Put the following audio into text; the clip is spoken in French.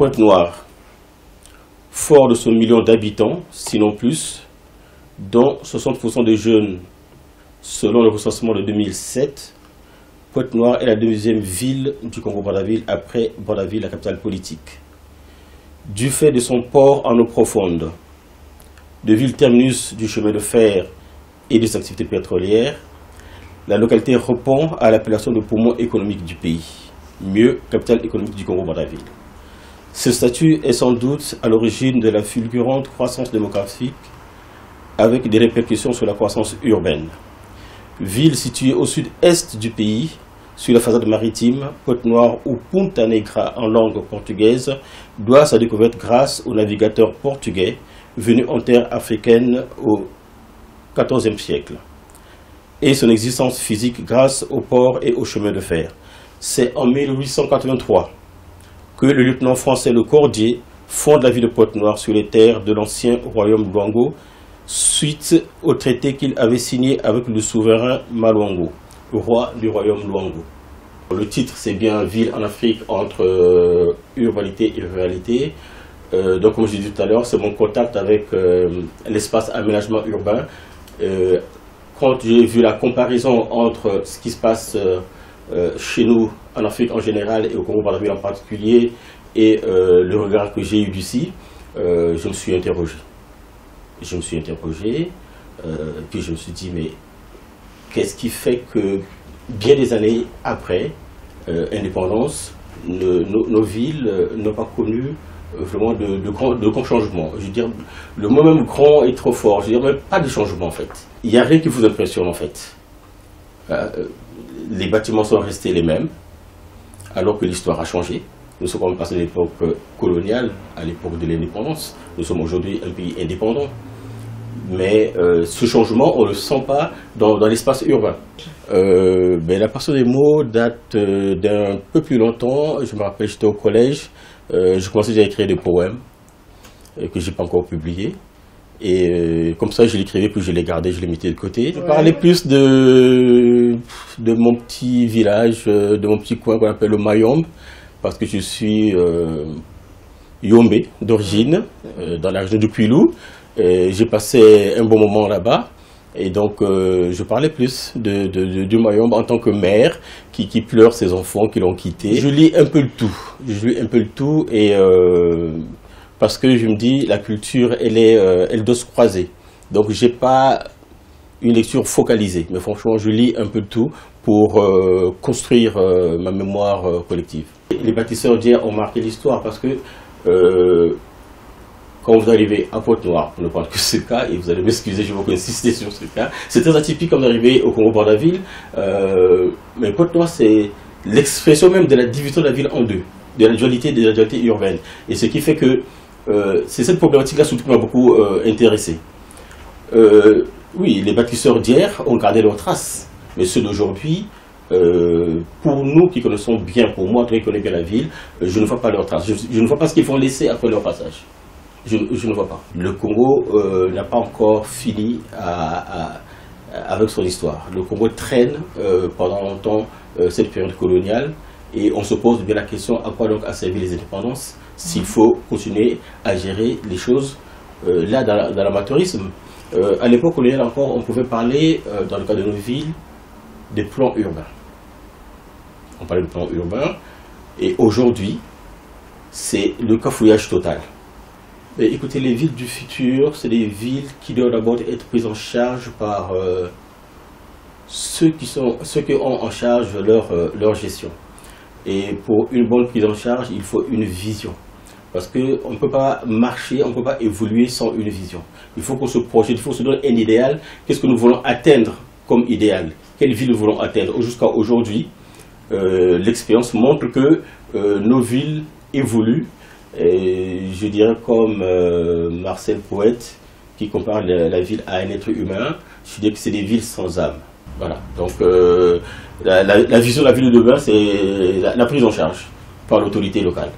Pointe-Noire, fort de son million d'habitants, sinon plus, dont 60% de jeunes, selon le recensement de 2007, Pointe-Noire est la deuxième ville du Congo-Brazzaville après Brazzaville, la capitale politique. Du fait de son port en eau profonde, de ville terminus du chemin de fer et des activités pétrolières, la localité répond à l'appellation de poumon économique du pays, mieux capitale économique du Congo-Brazzaville. Ce statut est sans doute à l'origine de la fulgurante croissance démographique avec des répercussions sur la croissance urbaine. Ville située au sud-est du pays, sur la façade maritime, Pointe-Noire ou Punta Negra en langue portugaise, doit sa découverte grâce aux navigateurs portugais venus en terre africaine au XIVe siècle, et son existence physique grâce au port et au chemin de fer. C'est en 1883 que le lieutenant français Le Cordier fonde la ville de Pointe-Noire sur les terres de l'ancien royaume Luango, suite au traité qu'il avait signé avec le souverain Malwango, roi du royaume Luango. Le titre, c'est bien Ville en Afrique entre urbanité et ruralité. Donc, comme je disais tout à l'heure, c'est mon contact avec l'espace aménagement urbain. Quand j'ai vu la comparaison entre ce qui se passe chez nous, en Afrique en général et au Congo-Brazzaville en particulier, et le regard que j'ai eu d'ici, je me suis interrogé. Puis je me suis dit, mais qu'est-ce qui fait que bien des années après indépendance, nos villes n'ont pas connu vraiment de grands changements. Je veux dire, le mot même grand est trop fort. Je veux dire, même pas de changement en fait. Il n'y a rien qui vous impressionne en fait. Les bâtiments sont restés les mêmes, alors que l'histoire a changé. Nous sommes quand même passés de l'époque coloniale à l'époque de l'indépendance. Nous sommes aujourd'hui un pays indépendant. Mais ce changement, on ne le sent pas dans l'espace urbain. La passion des mots date d'un peu plus longtemps. Je me rappelle, j'étais au collège. Je commençais déjà à écrire des poèmes que je n'ai pas encore publiés. Et comme ça, je l'écrivais, puis je les gardais, je les mettais de côté. Je parlais plus de mon petit village, de mon petit coin qu'on appelle le Mayombe, parce que je suis Yombé d'origine, dans la région du Kwilu. J'ai passé un bon moment là-bas. Et donc, je parlais plus du Mayombe en tant que mère qui pleure ses enfants qui l'ont quitté. Je lis un peu le tout. Et parce que je me dis, la culture, elle doit se croiser. Donc, j'ai pas une lecture focalisée. Mais franchement, je lis un peu de tout pour construire ma mémoire collective. Les bâtisseurs d'hier ont marqué l'histoire parce que quand vous arrivez à Pointe-Noire, pour ne parler que de ce cas, et vous allez m'excuser, je vais beaucoup insister sur ce cas, c'est très atypique comme d'arriver au Congo-Brazzaville, mais Pointe-Noire, c'est l'expression même de la division de la ville en deux, de la dualité urbaine. Et ce qui fait que c'est cette problématique-là surtout qui m'a beaucoup intéressé. Oui, les bâtisseurs d'hier ont gardé leurs traces, mais ceux d'aujourd'hui, pour nous qui connaissons bien, pour moi qui connais bien la ville, je ne vois pas leurs traces. Je ne vois pas ce qu'ils vont laisser après leur passage. Je ne vois pas. Le Congo n'a pas encore fini avec son histoire. Le Congo traîne pendant longtemps cette période coloniale et on se pose bien la question à quoi donc a servi les indépendances s'il faut continuer à gérer les choses là dans l'amateurisme. À l'époque coloniale encore, on pouvait parler dans le cas de nos villes des plans urbains. On parlait de plans urbains et aujourd'hui c'est le cafouillage total. Mais écoutez, les villes du futur, c'est des villes qui doivent d'abord être prises en charge par ceux qui ont en charge leur gestion. Et pour une bonne prise en charge, il faut une vision. Parce qu'on ne peut pas marcher, on ne peut pas évoluer sans une vision. Il faut qu'on se projette, il faut se donner un idéal. Qu'est-ce que nous voulons atteindre comme idéal? Quelle ville nous voulons atteindre? Jusqu'à aujourd'hui, l'expérience montre que nos villes évoluent. Et je dirais comme Marcel Poète qui compare la ville à un être humain, je dirais que c'est des villes sans âme. Voilà. Donc la vision de la ville de demain, c'est la prise en charge par l'autorité locale.